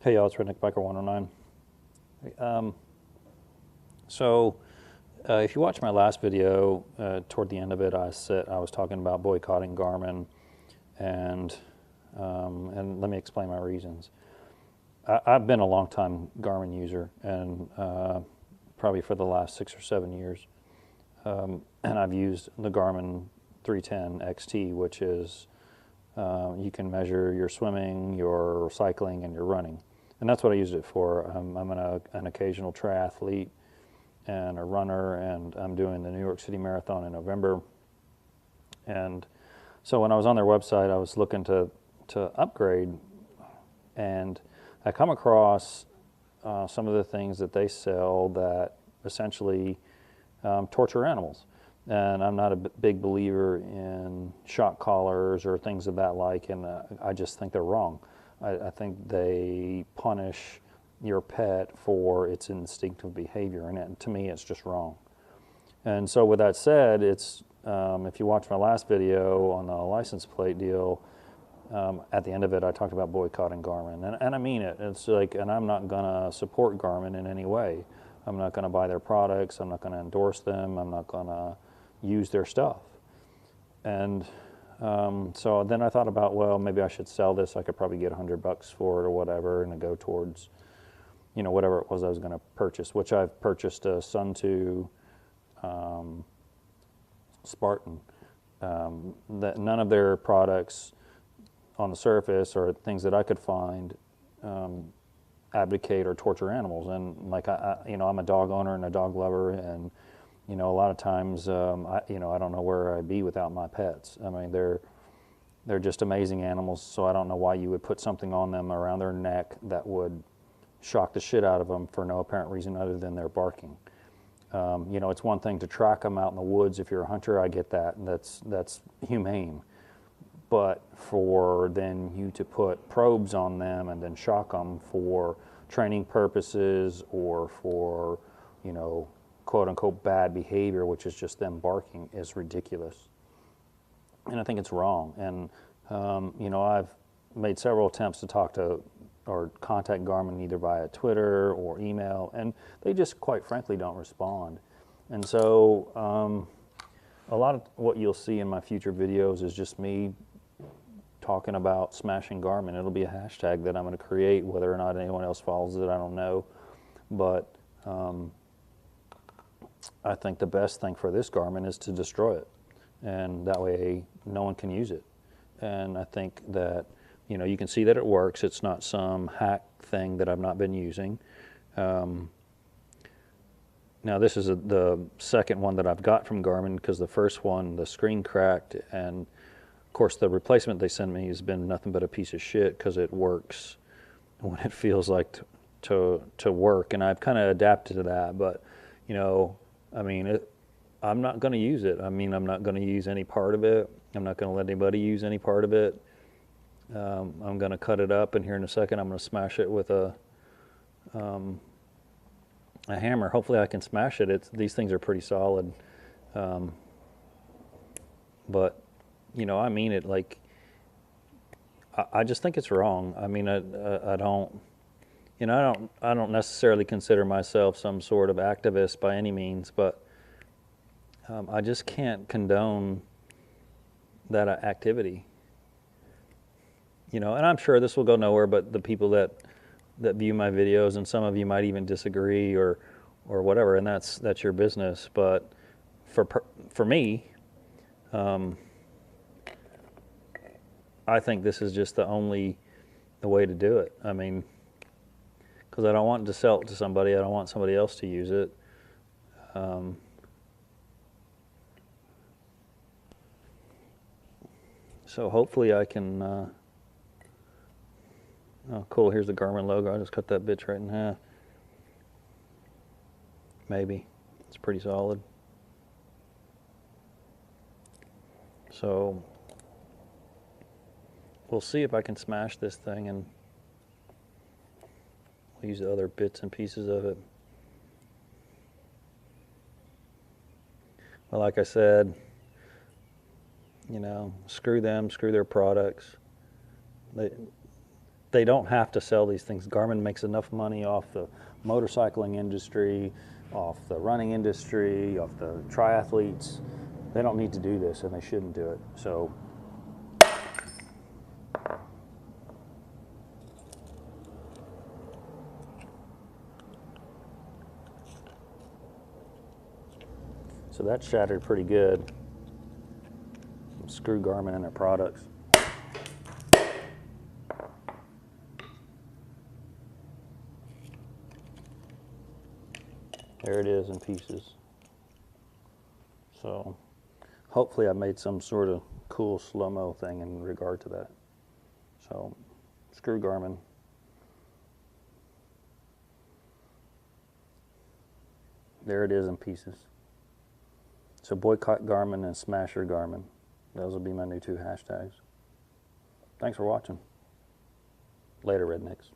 Hey y'all, it's Redneck Biker 109. So if you watch my last video, toward the end of it, I was talking about boycotting Garmin, and let me explain my reasons. I've been a long time Garmin user, and probably for the last 6 or 7 years, and I've used the Garmin 310 XT, which is you can measure your swimming, your cycling, and your running. And that's what I used it for. I'm an occasional triathlete and a runner, and I'm doing the New York City Marathon in November. And so when I was on their website, I was looking to upgrade, and I come across some of the things that they sell that essentially torture animals. And I'm not a big believer in shock collars or things of that like, and I just think they're wrong. I think they punish your pet for its instinctive behavior, and to me, it's just wrong. And so with that said, it's if you watch my last video on the license plate deal, at the end of it, I talked about boycotting Garmin, and I mean it. It's like, and I'm not gonna support Garmin in any way. I'm not gonna buy their products. I'm not gonna endorse them. I'm not gonna use their stuff. And so then I thought about, well, maybe I should sell this. I could probably get $100 for it or whatever, and go towards, whatever it was I was going to purchase, which I've purchased a Sun 2 Spartan. That none of their products on the surface or things that I could find advocate or torture animals. And like I'm a dog owner and a dog lover, and a lot of times, I don't know where I'd be without my pets. I mean, they're just amazing animals, so I don't know why you would put something on them around their neck that would shock the shit out of them for no apparent reason other than their barking. It's one thing to track them out in the woods if you're a hunter. I get that. That's humane. But for then you to put probes on them and then shock them for training purposes or for, quote unquote bad behavior, which is just them barking, is ridiculous. And I think it's wrong. And, I've made several attempts to talk to or contact Garmin either via Twitter or email, and they just quite frankly don't respond. And so a lot of what you'll see in my future videos is just me talking about smashing Garmin. It'll be a hashtag that I'm going to create. Whether or not anyone else follows it, I don't know. But I think the best thing for this Garmin is to destroy it, and that way no one can use it. And I think that, you can see that it works. It's not some hack thing that I've not been using. Now this is the second one that I've got from Garmin, because the first one, the screen cracked, and of course the replacement they sent me has been nothing but a piece of shit, because it works when it feels like to work, and I've kind of adapted to that. But I'm not going to use it. I'm not going to use any part of it. I'm not going to let anybody use any part of it. I'm going to cut it up, and here in a second I'm going to smash it with a hammer. Hopefully I can smash it. These things are pretty solid. But, I mean it. Like, I just think it's wrong. I don't, I don't necessarily consider myself some sort of activist by any means, but I just can't condone that activity. And I'm sure this will go nowhere, but the people that view my videos, and some of you might even disagree or whatever, and that's your business. But for me, I think this is just the way to do it. I mean, because I don't want to sell it to somebody. I don't want somebody else to use it. So hopefully I can, oh cool, here's the Garmin logo. I just cut that bitch right in half. Maybe. It's pretty solid. So we'll see if I can smash this thing, and we'll use the other bits and pieces of it. Well, like I said, screw them, screw their products. they don't have to sell these things. Garmin makes enough money off the motorcycling industry, off the running industry, off the triathletes. They don't need to do this, and they shouldn't do it. So that shattered pretty good. Screw Garmin and their products. There it is in pieces. So hopefully I made some sort of cool slow-mo thing in regard to that. So screw Garmin. There it is in pieces. So boycott Garmin and smasher Garmin. Those will be my new 2 hashtags. Thanks for watching. Later, rednecks.